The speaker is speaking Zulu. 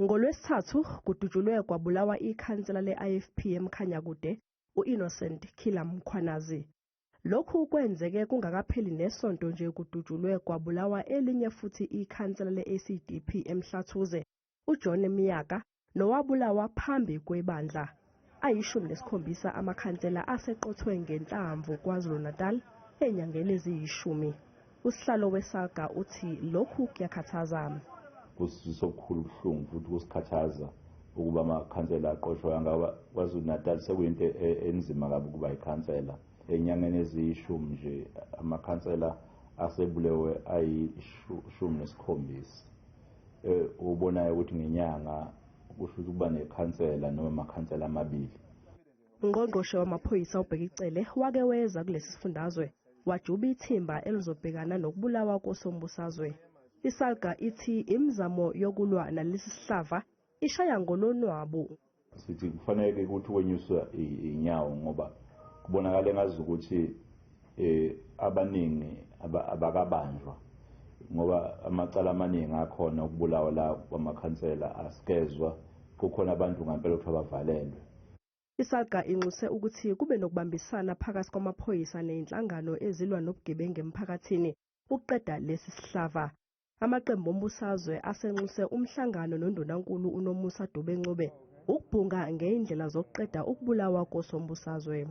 NgoLwesithathu kudutshulwe kwabulawa ikhansela le-IFP eMkhanyakude u-Innocent Khilamkhwanazi. Lokhu kwenzeke kungakapheli nesonto nje kudutshulwe kwabulawa elinye futhi ikhansela le-ACDP eMhlathuze uJohn Miyaka nowabulawa phambi kwebandla. Ayi-17 amakhansela aseqothwe ngenhlamvu KwaZulu-Natal enyangeni eziyishumi. Usihlalo weSALGA uthi lokhu kuyakhathaza. Kusizwe okukhulu ubuhlungu futhi kusikhathaza ukuba amakhansela aqoshwa ngaba KwaZulu-Natal sekuyinto enzima kabi ukuba ikhansela. Enyangeni eziyishumi nje amakhansela asebulewe ayi-17. Ubonayo ukuthi ngenyanga kusho ukuba nekhansela noma amakhansela amabili. Ungqongqoshe wamaphoyisa uBhekicele wake weza kulesi sifundazwe wajuba ithimba elizobhekana nokubulawa kosombusazwe. ISALGA ithi imizamo yokulwa nalesi sihlava ishaya ngolonwabu. Sithi kufanele ukuthi wenyuswe inyawo ngoba kubonakala ngazi ukuthi abaningi abakabanjwa ngoba amacala amaningi akhona ukubulawa la kwamakhansela asikezwa kukhona abantu ngempela ukuthi abavalelwe. ISALGA inxuse ukuthi kube nokubambisana phakathi kwamaphoyisa nezinhlangano ezilwa nobugebengu emphakathini ukuqeda lesi sihlava. Amaqembu ombusazwe asenxuse umhlangano noNdunankulu uNomusa Dube Ncube ukubhunga ngeindlela zokuqeda ukubulawa kosombusazwe.